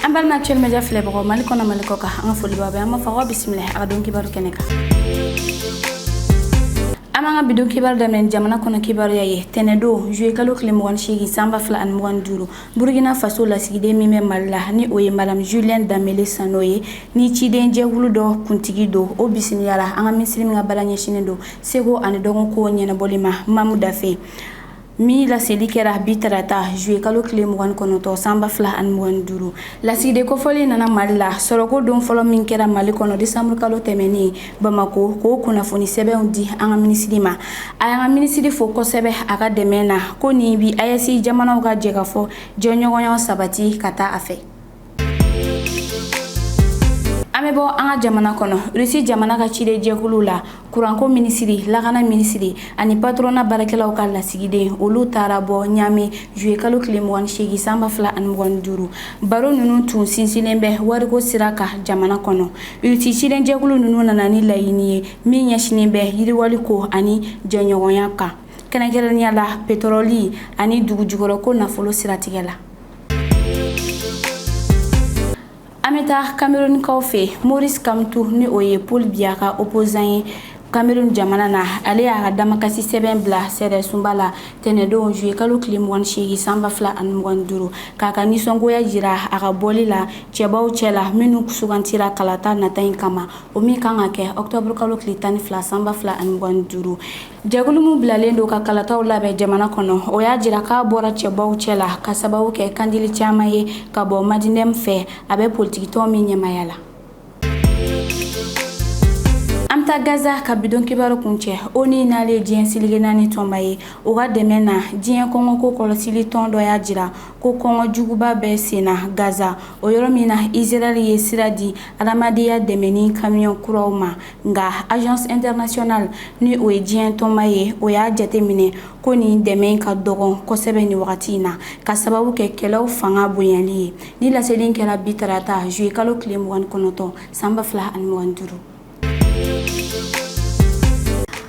An balma actuel media filɛbagaw Mali kɔnɔ Mali kɔ kan an ka foli b'aw bɛɛ. An b'a fɔ aw bisimila a ka don kibaru kɛnɛ kan. An b'an ka bidon kibaru daminɛ jamana kɔnɔ kibaruya ye. Tɛnɛndon juillet kalo tile 28 san 2025 Burkina Faso lasigiden min bɛ Mali la ni o ye Madame Julienne Danbele Sano ye ni ciden jɛkulu dɔ kuntigi don o bisimilala an ka ministre min ka baara ɲɛsinen don seko ani dɔnko ɲɛnabɔli ma Mamu Dafe. Mi laseli kɛra bi tarata juillet kalo tile 29 san 2025 lasigiden kofɔli nana Mali la sɔrɔko don fɔlɔ min kɛra Mali kɔnɔ décembre kalo tɛmɛnen Bamako k'o kunnafoni sɛbɛnw di an ka ministre ma a y'an ka ministre fo kosɛbɛ a ka dɛmɛ na ko nin bi AES jamanaw ka jɛ ka fɔ jɛɲɔgɔnya sabati ka taa a fɛ. An bɛ bɔ an ka jamana kɔnɔ Russie jamana ka ciden jɛkulu la kuranko ministre lakana ministre ani patronat baarakɛlaw ka lasigiden olu taara bɔ Ɲame juillet kalo tile 28 san 2025 baro ninnu tun sinsinnen bɛ wariko sira kan jamana kɔnɔ. Russie ciden jɛkulu ninnu nana ni laɲini ye min ɲɛsinen bɛ yiriwaliko ani jɛɲɔgɔnya kan kɛrɛnkɛrɛnnenya la pétrole ani dugujukɔrɔko nafolo siratigɛ la. An bɛ taa Camerounkaw fɛ Maurice Kamto ni o ye Paul Biya ka opposant ye Cameroun jamana na ale y'a ka damakasi sɛbɛn bila sɛdɛsunba la tɛnɛndon juillet kalo tile 28 san 2025 k'a ka nisɔngoya jira a ka bɔli la cɛbaw cɛ la minnu sugantira kalata nata in kama o min kan ka kɛ octobre kalo tile 12 san 2025 jɛkulu min bilalen don ka kalataw labɛn jamana kɔnɔ o y'a jira k'a bɔra cɛbaw cɛ la ka sababu kɛ kandili caman ye ka bɔ Madinɛm fɛ a bɛ politikitɔn min ɲɛmaya la. An ta Gaza ka bidon kibaru kuncɛ ONU n'ale diɲɛ silige naani tɔnba ye o ka dɛmɛ na diɲɛ kɔngɔko kɔlɔsili tɔn dɔ y'a jira ko kɔngɔ juguba bɛ senna Gaza o yɔrɔ min na Israël ye sira di adamadenya dɛmɛ ni camion kuraw ma nka agence internationale ni o ye diɲɛ tɔnba ye o y'a jateminɛ ko nin dɛmɛ ka dɔgɔ kosɛbɛ ni wagati in na ka sababu kɛ kɛlɛw fanga bonyali ye ni laseli kɛra bi tarata juillet kalo tile 29 san 2025.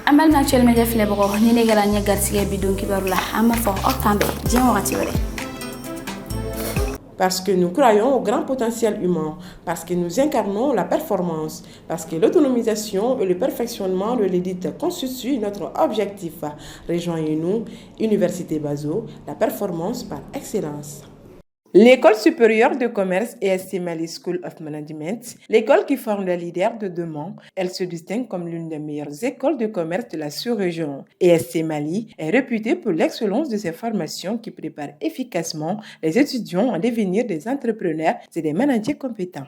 An balima actuel media filɛbagaw ni ne kɛra ɲɛ garisɛgɛ bidon kibaru la an b'a fɔ aw k'an bɛn diɲɛ wagati wɛrɛ. Parce que nous croyons au grand potentiel humain, parce que nous incarnons la performance, parce que l'autonomisation et le perfectionnement de l'édite constituent notre objectif. Rejoignez-nous, Université Bazo, la performance par excellence. L'école supérieure de commerce ESC Mali School of Management, l'école qui forme les leaders de demain, elle se distingue comme l'une des meilleures écoles de commerce de la sous-région. ESC Mali est réputée pour l'excellence de ses formations qui préparent efficacement les étudiants à devenir des entrepreneurs et des managers compétents.